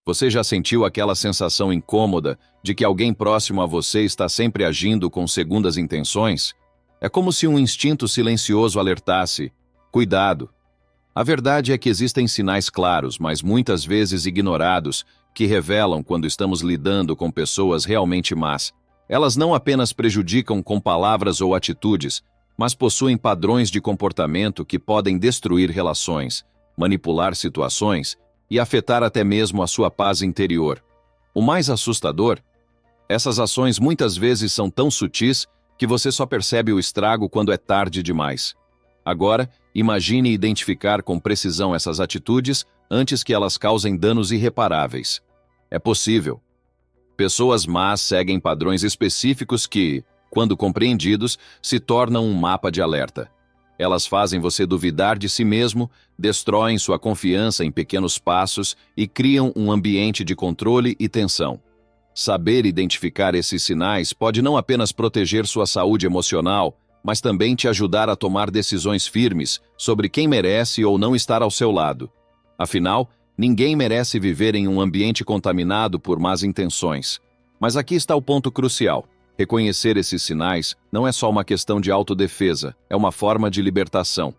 Você já sentiu aquela sensação incômoda de que alguém próximo a você está sempre agindo com segundas intenções? É como se um instinto silencioso alertasse: cuidado! A verdade é que existem sinais claros, mas muitas vezes ignorados, que revelam quando estamos lidando com pessoas realmente más. Elas não apenas prejudicam com palavras ou atitudes, mas possuem padrões de comportamento que podem destruir relações, manipular situações e afetar até mesmo a sua paz interior. O mais assustador, essas ações muitas vezes são tão sutis que você só percebe o estrago quando é tarde demais. Agora, imagine identificar com precisão essas atitudes antes que elas causem danos irreparáveis. É possível. Pessoas más seguem padrões específicos que, quando compreendidos, se tornam um mapa de alerta. Elas fazem você duvidar de si mesmo, destroem sua confiança em pequenos passos e criam um ambiente de controle e tensão. Saber identificar esses sinais pode não apenas proteger sua saúde emocional, mas também te ajudar a tomar decisões firmes sobre quem merece ou não estar ao seu lado. Afinal, ninguém merece viver em um ambiente contaminado por más intenções. Mas aqui está o ponto crucial. Reconhecer esses sinais não é só uma questão de autodefesa, é uma forma de libertação.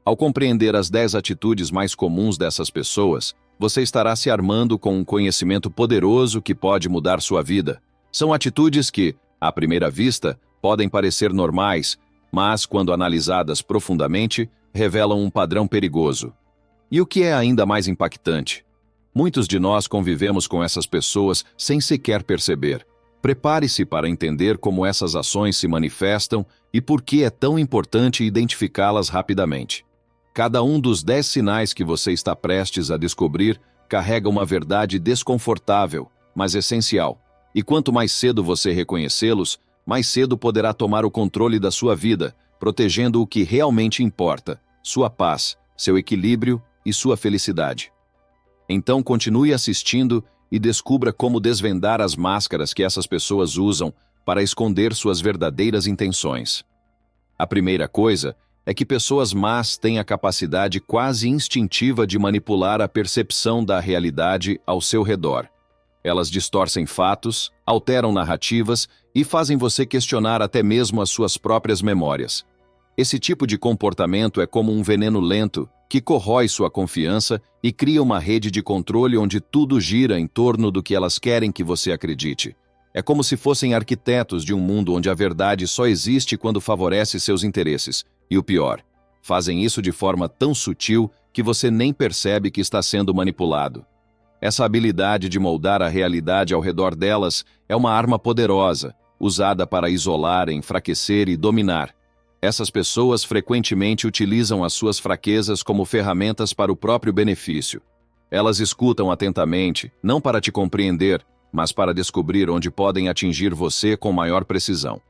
Ao compreender as 10 atitudes mais comuns dessas pessoas, você estará se armando com um conhecimento poderoso que pode mudar sua vida. São atitudes que, à primeira vista, podem parecer normais, mas, quando analisadas profundamente, revelam um padrão perigoso. E o que é ainda mais impactante? Muitos de nós convivemos com essas pessoas sem sequer perceber. Prepare-se para entender como essas ações se manifestam e por que é tão importante identificá-las rapidamente. Cada um dos 10 sinais que você está prestes a descobrir carrega uma verdade desconfortável, mas essencial. E quanto mais cedo você reconhecê-los, mais cedo poderá tomar o controle da sua vida, protegendo o que realmente importa: sua paz, seu equilíbrio e sua felicidade. Então continue assistindo e descubra como desvendar as máscaras que essas pessoas usam para esconder suas verdadeiras intenções. A primeira coisa é que pessoas más têm a capacidade quase instintiva de manipular a percepção da realidade ao seu redor. Elas distorcem fatos, alteram narrativas e fazem você questionar até mesmo as suas próprias memórias. Esse tipo de comportamento é como um veneno lento que corrói sua confiança e cria uma rede de controle onde tudo gira em torno do que elas querem que você acredite. É como se fossem arquitetos de um mundo onde a verdade só existe quando favorece seus interesses. E o pior, fazem isso de forma tão sutil que você nem percebe que está sendo manipulado. Essa habilidade de moldar a realidade ao redor delas é uma arma poderosa, usada para isolar, enfraquecer e dominar. Essas pessoas frequentemente utilizam as suas fraquezas como ferramentas para o próprio benefício. Elas escutam atentamente, não para te compreender, mas para descobrir onde podem atingir você com maior precisão.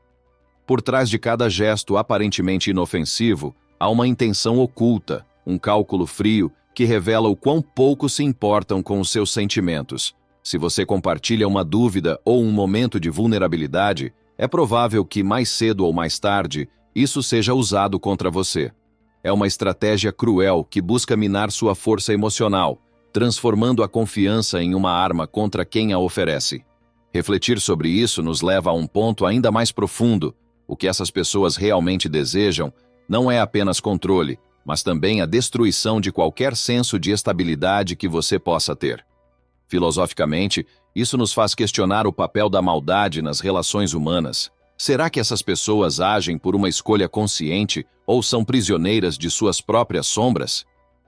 Por trás de cada gesto aparentemente inofensivo, há uma intenção oculta, um cálculo frio que revela o quão pouco se importam com os seus sentimentos. Se você compartilha uma dúvida ou um momento de vulnerabilidade, é provável que, mais cedo ou mais tarde, isso seja usado contra você. É uma estratégia cruel que busca minar sua força emocional, transformando a confiança em uma arma contra quem a oferece. Refletir sobre isso nos leva a um ponto ainda mais profundo. O que essas pessoas realmente desejam não é apenas controle, mas também a destruição de qualquer senso de estabilidade que você possa ter. Filosoficamente, isso nos faz questionar o papel da maldade nas relações humanas. Será que essas pessoas agem por uma escolha consciente ou são prisioneiras de suas próprias sombras?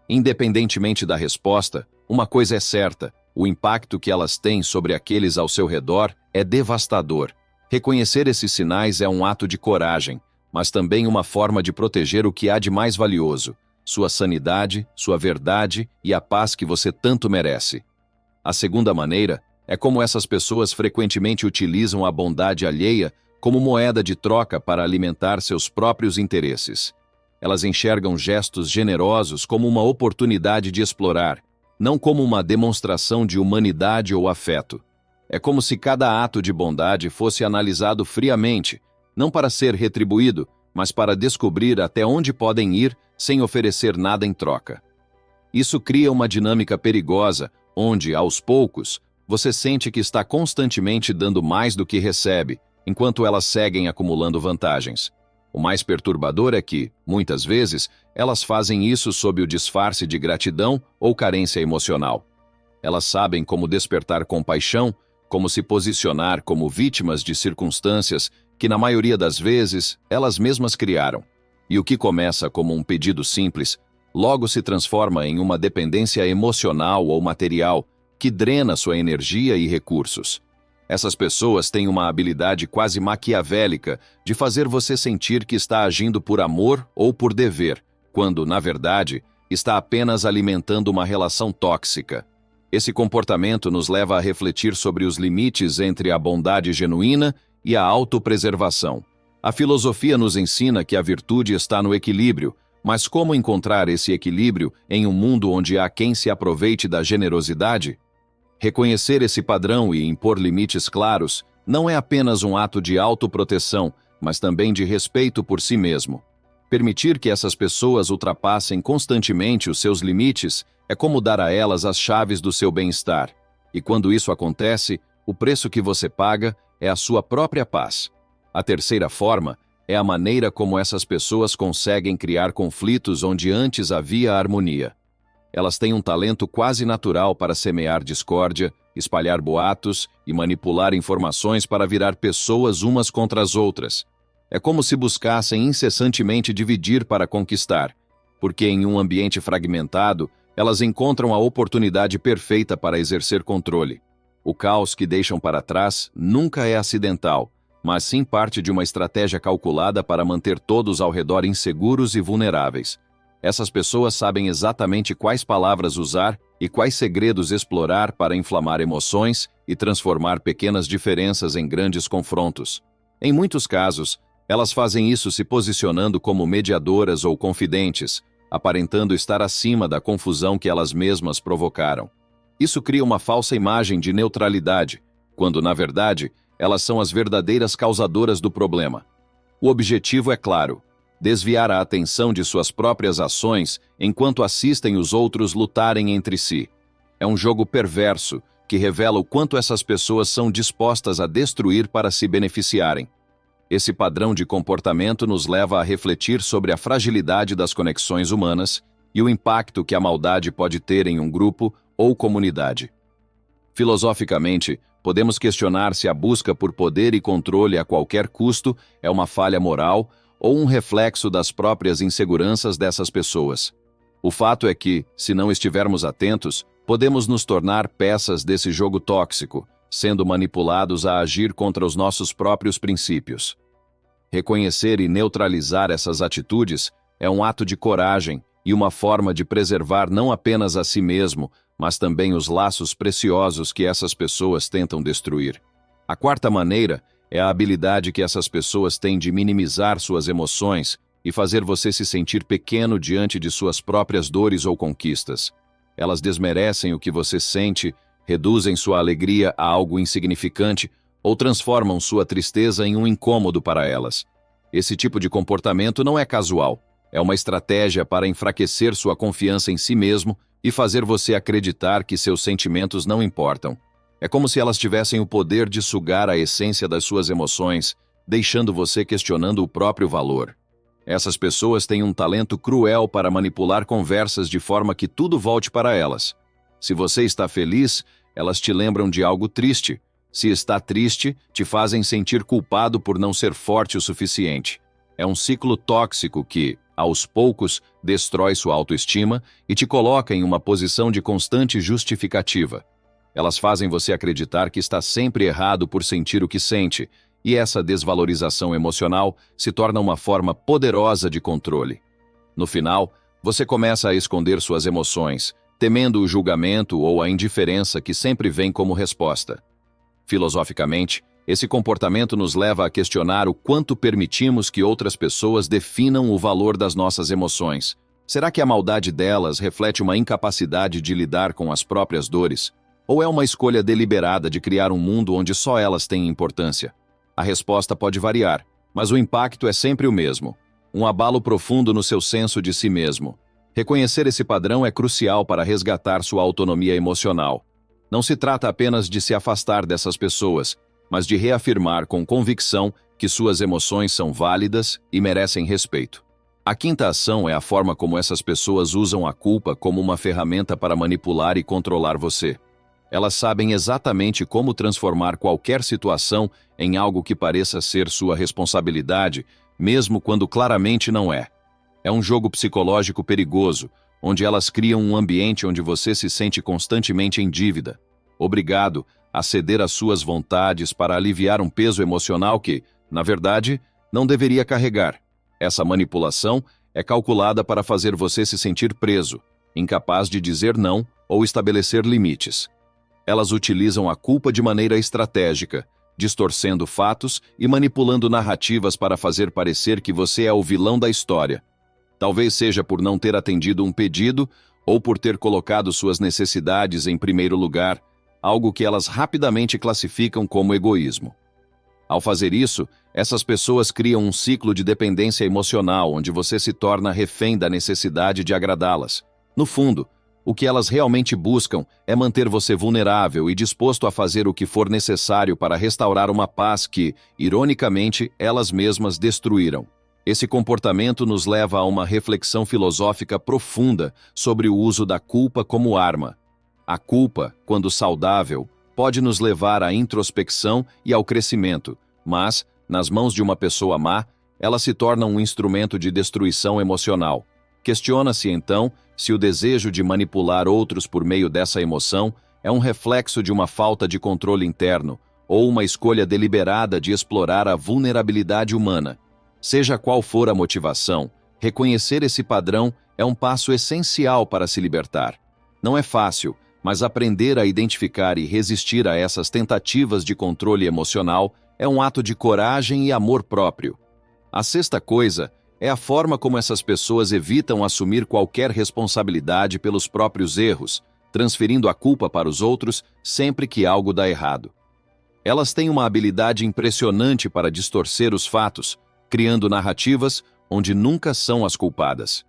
Independentemente da resposta, uma coisa é certa: o impacto que elas têm sobre aqueles ao seu redor é devastador. Reconhecer esses sinais é um ato de coragem, mas também uma forma de proteger o que há de mais valioso: sua sanidade, sua verdade e a paz que você tanto merece. A segunda maneira é como essas pessoas frequentemente utilizam a bondade alheia como moeda de troca para alimentar seus próprios interesses. Elas enxergam gestos generosos como uma oportunidade de explorar, não como uma demonstração de humanidade ou afeto. É como se cada ato de bondade fosse analisado friamente, não para ser retribuído, mas para descobrir até onde podem ir sem oferecer nada em troca. Isso cria uma dinâmica perigosa, onde, aos poucos, você sente que está constantemente dando mais do que recebe, enquanto elas seguem acumulando vantagens. O mais perturbador é que, muitas vezes, elas fazem isso sob o disfarce de gratidão ou carência emocional. Elas sabem como despertar compaixão, como se posicionar como vítimas de circunstâncias que, na maioria das vezes, elas mesmas criaram. E o que começa como um pedido simples, logo se transforma em uma dependência emocional ou material que drena sua energia e recursos. Essas pessoas têm uma habilidade quase maquiavélica de fazer você sentir que está agindo por amor ou por dever, quando, na verdade, está apenas alimentando uma relação tóxica. Esse comportamento nos leva a refletir sobre os limites entre a bondade genuína e a autopreservação. A filosofia nos ensina que a virtude está no equilíbrio, mas como encontrar esse equilíbrio em um mundo onde há quem se aproveite da generosidade? Reconhecer esse padrão e impor limites claros não é apenas um ato de autoproteção, mas também de respeito por si mesmo. Permitir que essas pessoas ultrapassem constantemente os seus limites é como dar a elas as chaves do seu bem-estar. E quando isso acontece, o preço que você paga é a sua própria paz. A terceira forma é a maneira como essas pessoas conseguem criar conflitos onde antes havia harmonia. Elas têm um talento quase natural para semear discórdia, espalhar boatos e manipular informações para virar pessoas umas contra as outras. É como se buscassem incessantemente dividir para conquistar, porque em um ambiente fragmentado, elas encontram a oportunidade perfeita para exercer controle. O caos que deixam para trás nunca é acidental, mas sim parte de uma estratégia calculada para manter todos ao redor inseguros e vulneráveis. Essas pessoas sabem exatamente quais palavras usar e quais segredos explorar para inflamar emoções e transformar pequenas diferenças em grandes confrontos. Em muitos casos, elas fazem isso se posicionando como mediadoras ou confidentes, aparentando estar acima da confusão que elas mesmas provocaram. Isso cria uma falsa imagem de neutralidade, quando, na verdade, elas são as verdadeiras causadoras do problema. O objetivo é claro: desviar a atenção de suas próprias ações enquanto assistem os outros lutarem entre si. É um jogo perverso que revela o quanto essas pessoas são dispostas a destruir para se beneficiarem. Esse padrão de comportamento nos leva a refletir sobre a fragilidade das conexões humanas e o impacto que a maldade pode ter em um grupo ou comunidade. Filosoficamente, podemos questionar se a busca por poder e controle a qualquer custo é uma falha moral ou um reflexo das próprias inseguranças dessas pessoas. O fato é que, se não estivermos atentos, podemos nos tornar peças desse jogo tóxico, sendo manipulados a agir contra os nossos próprios princípios. Reconhecer e neutralizar essas atitudes é um ato de coragem e uma forma de preservar não apenas a si mesmo, mas também os laços preciosos que essas pessoas tentam destruir. A quarta maneira é a habilidade que essas pessoas têm de minimizar suas emoções e fazer você se sentir pequeno diante de suas próprias dores ou conquistas. Elas desmerecem o que você sente, reduzem sua alegria a algo insignificante ou transformam sua tristeza em um incômodo para elas. Esse tipo de comportamento não é casual, é uma estratégia para enfraquecer sua confiança em si mesmo e fazer você acreditar que seus sentimentos não importam. É como se elas tivessem o poder de sugar a essência das suas emoções, deixando você questionando o próprio valor. Essas pessoas têm um talento cruel para manipular conversas de forma que tudo volte para elas. Se você está feliz, elas te lembram de algo triste. Se está triste, te fazem sentir culpado por não ser forte o suficiente. É um ciclo tóxico que, aos poucos, destrói sua autoestima e te coloca em uma posição de constante justificativa. Elas fazem você acreditar que está sempre errado por sentir o que sente, e essa desvalorização emocional se torna uma forma poderosa de controle. No final, você começa a esconder suas emoções, temendo o julgamento ou a indiferença que sempre vem como resposta. Filosoficamente, esse comportamento nos leva a questionar o quanto permitimos que outras pessoas definam o valor das nossas emoções. Será que a maldade delas reflete uma incapacidade de lidar com as próprias dores? Ou é uma escolha deliberada de criar um mundo onde só elas têm importância? A resposta pode variar, mas o impacto é sempre o mesmo: um abalo profundo no seu senso de si mesmo. Reconhecer esse padrão é crucial para resgatar sua autonomia emocional. Não se trata apenas de se afastar dessas pessoas, mas de reafirmar com convicção que suas emoções são válidas e merecem respeito. A quinta ação é a forma como essas pessoas usam a culpa como uma ferramenta para manipular e controlar você. Elas sabem exatamente como transformar qualquer situação em algo que pareça ser sua responsabilidade, mesmo quando claramente não é. É um jogo psicológico perigoso, onde elas criam um ambiente onde você se sente constantemente em dívida, obrigado a ceder às suas vontades para aliviar um peso emocional que, na verdade, não deveria carregar. Essa manipulação é calculada para fazer você se sentir preso, incapaz de dizer não ou estabelecer limites. Elas utilizam a culpa de maneira estratégica, distorcendo fatos e manipulando narrativas para fazer parecer que você é o vilão da história. Talvez seja por não ter atendido um pedido ou por ter colocado suas necessidades em primeiro lugar, algo que elas rapidamente classificam como egoísmo. Ao fazer isso, essas pessoas criam um ciclo de dependência emocional onde você se torna refém da necessidade de agradá-las. No fundo, o que elas realmente buscam é manter você vulnerável e disposto a fazer o que for necessário para restaurar uma paz que, ironicamente, elas mesmas destruíram. Esse comportamento nos leva a uma reflexão filosófica profunda sobre o uso da culpa como arma. A culpa, quando saudável, pode nos levar à introspecção e ao crescimento, mas, nas mãos de uma pessoa má, ela se torna um instrumento de destruição emocional. Questiona-se, então, se o desejo de manipular outros por meio dessa emoção é um reflexo de uma falta de controle interno ou uma escolha deliberada de explorar a vulnerabilidade humana. Seja qual for a motivação, reconhecer esse padrão é um passo essencial para se libertar. Não é fácil, mas aprender a identificar e resistir a essas tentativas de controle emocional é um ato de coragem e amor próprio. A sexta coisa é a forma como essas pessoas evitam assumir qualquer responsabilidade pelos próprios erros, transferindo a culpa para os outros sempre que algo dá errado. Elas têm uma habilidade impressionante para distorcer os fatos, criando narrativas onde nunca são as culpadas.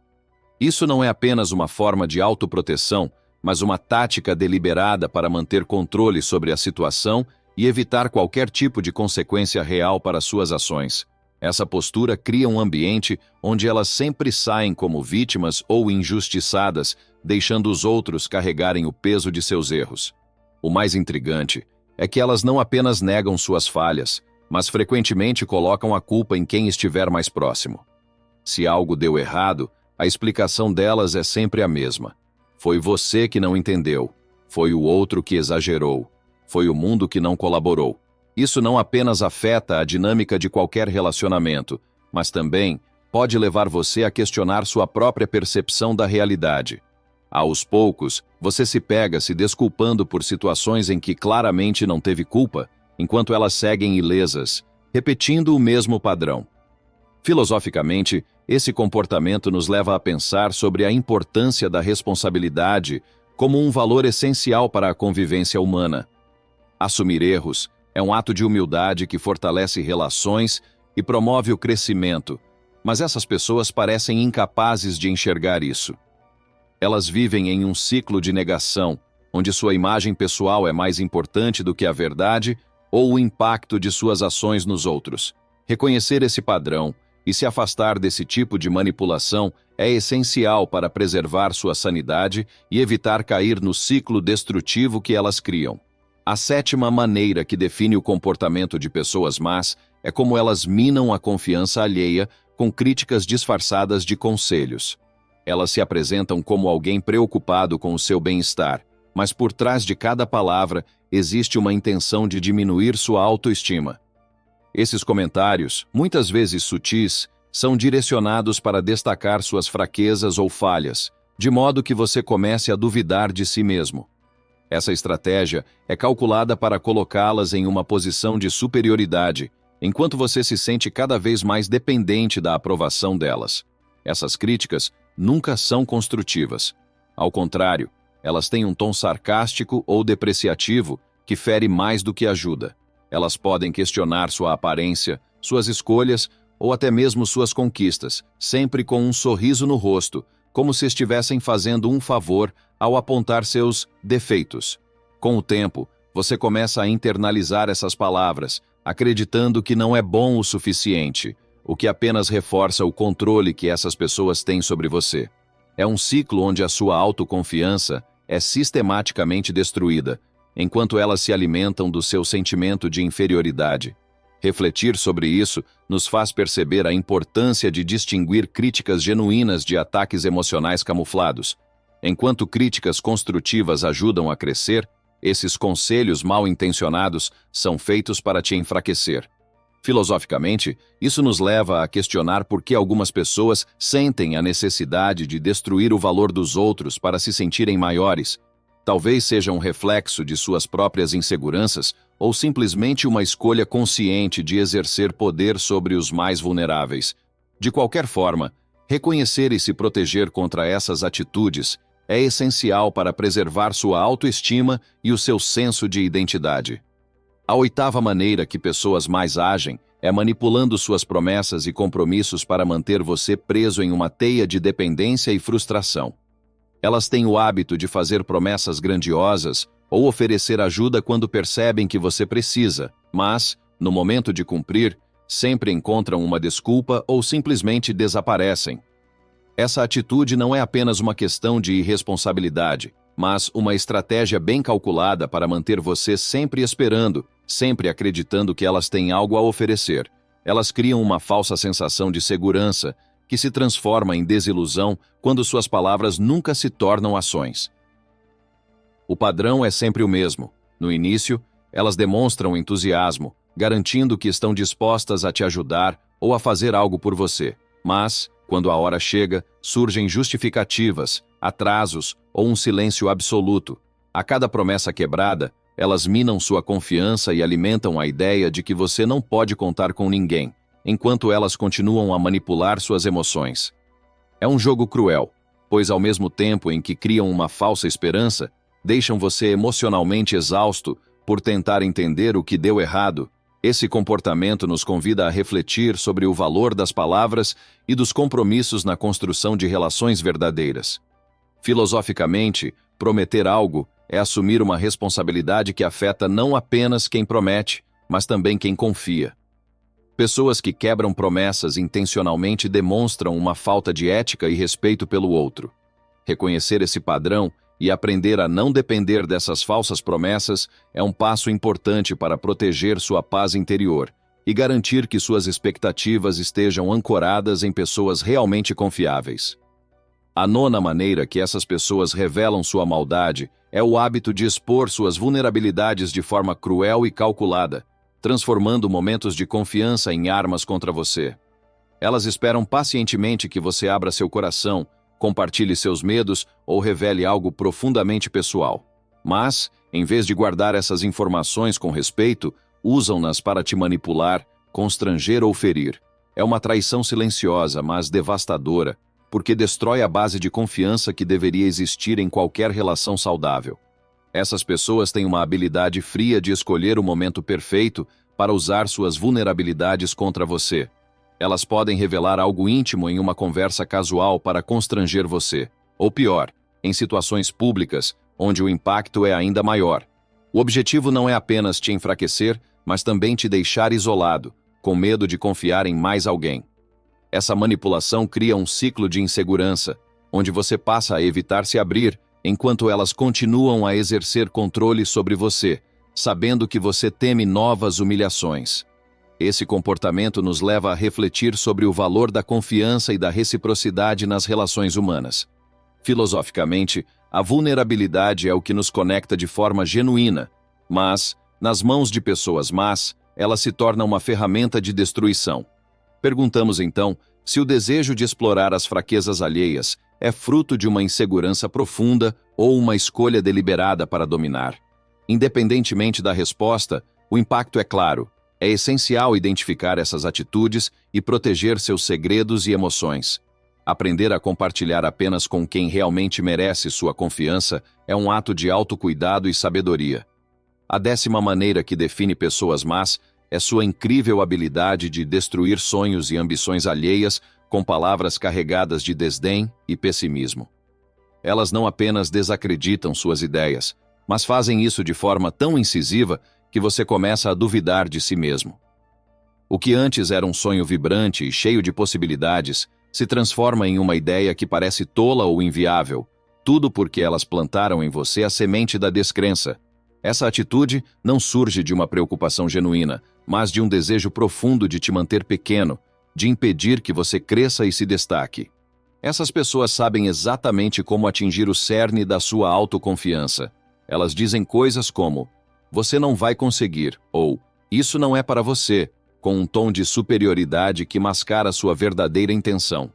Isso não é apenas uma forma de autoproteção, mas uma tática deliberada para manter controle sobre a situação e evitar qualquer tipo de consequência real para suas ações. Essa postura cria um ambiente onde elas sempre saem como vítimas ou injustiçadas, deixando os outros carregarem o peso de seus erros. O mais intrigante é que elas não apenas negam suas falhas, mas frequentemente colocam a culpa em quem estiver mais próximo. Se algo deu errado, a explicação delas é sempre a mesma. Foi você que não entendeu, foi o outro que exagerou, foi o mundo que não colaborou. Isso não apenas afeta a dinâmica de qualquer relacionamento, mas também pode levar você a questionar sua própria percepção da realidade. Aos poucos, você se pega se desculpando por situações em que claramente não teve culpa, enquanto elas seguem ilesas, repetindo o mesmo padrão. Filosoficamente, esse comportamento nos leva a pensar sobre a importância da responsabilidade como um valor essencial para a convivência humana. Assumir erros é um ato de humildade que fortalece relações e promove o crescimento, mas essas pessoas parecem incapazes de enxergar isso. Elas vivem em um ciclo de negação, onde sua imagem pessoal é mais importante do que a verdade ou o impacto de suas ações nos outros. Reconhecer esse padrão e se afastar desse tipo de manipulação é essencial para preservar sua sanidade e evitar cair no ciclo destrutivo que elas criam. A sétima maneira que define o comportamento de pessoas más é como elas minam a confiança alheia com críticas disfarçadas de conselhos. Elas se apresentam como alguém preocupado com o seu bem-estar, mas por trás de cada palavra existe uma intenção de diminuir sua autoestima. Esses comentários, muitas vezes sutis, são direcionados para destacar suas fraquezas ou falhas, de modo que você comece a duvidar de si mesmo. Essa estratégia é calculada para colocá-las em uma posição de superioridade, enquanto você se sente cada vez mais dependente da aprovação delas. Essas críticas nunca são construtivas. Ao contrário, elas têm um tom sarcástico ou depreciativo que fere mais do que ajuda. Elas podem questionar sua aparência, suas escolhas ou até mesmo suas conquistas, sempre com um sorriso no rosto, como se estivessem fazendo um favor ao apontar seus defeitos. Com o tempo, você começa a internalizar essas palavras, acreditando que não é bom o suficiente, o que apenas reforça o controle que essas pessoas têm sobre você. É um ciclo onde a sua autoconfiança é sistematicamente destruída, enquanto elas se alimentam do seu sentimento de inferioridade. Refletir sobre isso nos faz perceber a importância de distinguir críticas genuínas de ataques emocionais camuflados. Enquanto críticas construtivas ajudam a crescer, esses conselhos mal intencionados são feitos para te enfraquecer. Filosoficamente, isso nos leva a questionar por que algumas pessoas sentem a necessidade de destruir o valor dos outros para se sentirem maiores. Talvez seja um reflexo de suas próprias inseguranças ou simplesmente uma escolha consciente de exercer poder sobre os mais vulneráveis. De qualquer forma, reconhecer e se proteger contra essas atitudes é essencial para preservar sua autoestima e o seu senso de identidade. A oitava maneira que pessoas mais agem é manipulando suas promessas e compromissos para manter você preso em uma teia de dependência e frustração. Elas têm o hábito de fazer promessas grandiosas ou oferecer ajuda quando percebem que você precisa, mas, no momento de cumprir, sempre encontram uma desculpa ou simplesmente desaparecem. Essa atitude não é apenas uma questão de irresponsabilidade, mas uma estratégia bem calculada para manter você sempre esperando, sempre acreditando que elas têm algo a oferecer. Elas criam uma falsa sensação de segurança, que se transforma em desilusão quando suas palavras nunca se tornam ações. O padrão é sempre o mesmo. No início, elas demonstram entusiasmo, garantindo que estão dispostas a te ajudar ou a fazer algo por você. Mas, quando a hora chega, surgem justificativas, atrasos ou um silêncio absoluto. A cada promessa quebrada, elas minam sua confiança e alimentam a ideia de que você não pode contar com ninguém, enquanto elas continuam a manipular suas emoções. É um jogo cruel, pois ao mesmo tempo em que criam uma falsa esperança, deixam você emocionalmente exausto por tentar entender o que deu errado. Esse comportamento nos convida a refletir sobre o valor das palavras e dos compromissos na construção de relações verdadeiras. Filosoficamente, prometer algo é assumir uma responsabilidade que afeta não apenas quem promete, mas também quem confia. Pessoas que quebram promessas intencionalmente demonstram uma falta de ética e respeito pelo outro. Reconhecer esse padrão e aprender a não depender dessas falsas promessas é um passo importante para proteger sua paz interior e garantir que suas expectativas estejam ancoradas em pessoas realmente confiáveis. A nona maneira que essas pessoas revelam sua maldade é o hábito de expor suas vulnerabilidades de forma cruel e calculada, transformando momentos de confiança em armas contra você. Elas esperam pacientemente que você abra seu coração, compartilhe seus medos ou revele algo profundamente pessoal. Mas, em vez de guardar essas informações com respeito, usam-nas para te manipular, constranger ou ferir. É uma traição silenciosa, mas devastadora, porque destrói a base de confiança que deveria existir em qualquer relação saudável. Essas pessoas têm uma habilidade fria de escolher o momento perfeito para usar suas vulnerabilidades contra você. Elas podem revelar algo íntimo em uma conversa casual para constranger você, ou pior, em situações públicas, onde o impacto é ainda maior. O objetivo não é apenas te enfraquecer, mas também te deixar isolado, com medo de confiar em mais alguém. Essa manipulação cria um ciclo de insegurança, onde você passa a evitar se abrir, enquanto elas continuam a exercer controle sobre você, sabendo que você teme novas humilhações. Esse comportamento nos leva a refletir sobre o valor da confiança e da reciprocidade nas relações humanas. Filosoficamente, a vulnerabilidade é o que nos conecta de forma genuína, mas, nas mãos de pessoas más, ela se torna uma ferramenta de destruição. Perguntamos então se o desejo de explorar as fraquezas alheias é fruto de uma insegurança profunda ou uma escolha deliberada para dominar. Independentemente da resposta, o impacto é claro. É essencial identificar essas atitudes e proteger seus segredos e emoções. Aprender a compartilhar apenas com quem realmente merece sua confiança é um ato de autocuidado e sabedoria. A 10ª maneira que define pessoas más é sua incrível habilidade de destruir sonhos e ambições alheias com palavras carregadas de desdém e pessimismo. Elas não apenas desacreditam suas ideias, mas fazem isso de forma tão incisiva que você começa a duvidar de si mesmo. O que antes era um sonho vibrante e cheio de possibilidades se transforma em uma ideia que parece tola ou inviável, tudo porque elas plantaram em você a semente da descrença. Essa atitude não surge de uma preocupação genuína, mas de um desejo profundo de te manter pequeno, de impedir que você cresça e se destaque. Essas pessoas sabem exatamente como atingir o cerne da sua autoconfiança. Elas dizem coisas como: "Você não vai conseguir", ou "Isso não é para você", com um tom de superioridade que mascara sua verdadeira intenção.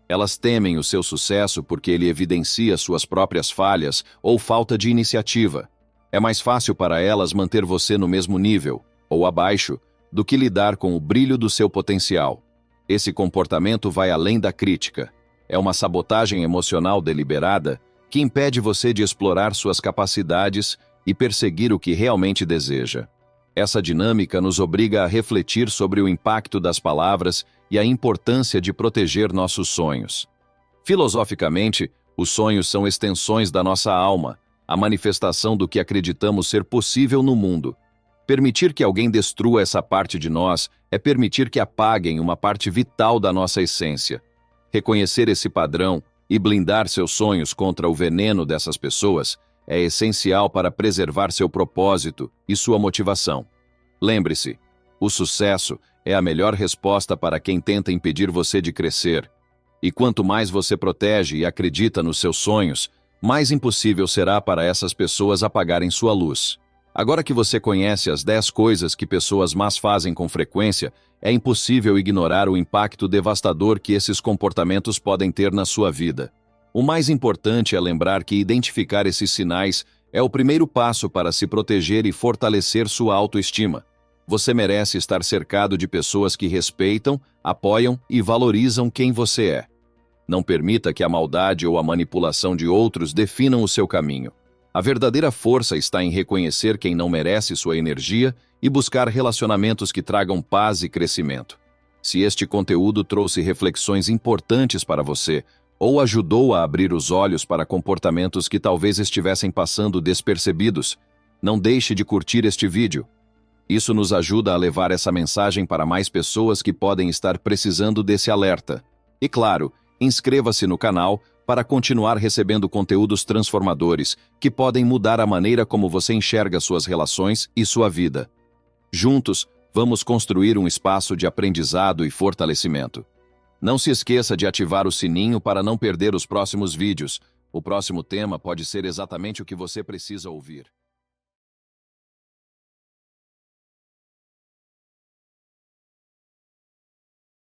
Elas temem o seu sucesso porque ele evidencia suas próprias falhas ou falta de iniciativa. É mais fácil para elas manter você no mesmo nível, ou abaixo, do que lidar com o brilho do seu potencial. Esse comportamento vai além da crítica. É uma sabotagem emocional deliberada que impede você de explorar suas capacidades e perseguir o que realmente deseja. Essa dinâmica nos obriga a refletir sobre o impacto das palavras e a importância de proteger nossos sonhos. Filosoficamente, os sonhos são extensões da nossa alma, a manifestação do que acreditamos ser possível no mundo. Permitir que alguém destrua essa parte de nós é permitir que apaguem uma parte vital da nossa essência. Reconhecer esse padrão e blindar seus sonhos contra o veneno dessas pessoas é essencial para preservar seu propósito e sua motivação. Lembre-se, o sucesso é a melhor resposta para quem tenta impedir você de crescer. E quanto mais você protege e acredita nos seus sonhos, mais impossível será para essas pessoas apagarem sua luz. Agora que você conhece as 10 coisas que pessoas más fazem com frequência, é impossível ignorar o impacto devastador que esses comportamentos podem ter na sua vida. O mais importante é lembrar que identificar esses sinais é o primeiro passo para se proteger e fortalecer sua autoestima. Você merece estar cercado de pessoas que respeitam, apoiam e valorizam quem você é. Não permita que a maldade ou a manipulação de outros definam o seu caminho. A verdadeira força está em reconhecer quem não merece sua energia e buscar relacionamentos que tragam paz e crescimento. Se este conteúdo trouxe reflexões importantes para você, ou ajudou a abrir os olhos para comportamentos que talvez estivessem passando despercebidos, não deixe de curtir este vídeo. Isso nos ajuda a levar essa mensagem para mais pessoas que podem estar precisando desse alerta. E claro, inscreva-se no canal para continuar recebendo conteúdos transformadores que podem mudar a maneira como você enxerga suas relações e sua vida. Juntos, vamos construir um espaço de aprendizado e fortalecimento. Não se esqueça de ativar o sininho para não perder os próximos vídeos. O próximo tema pode ser exatamente o que você precisa ouvir.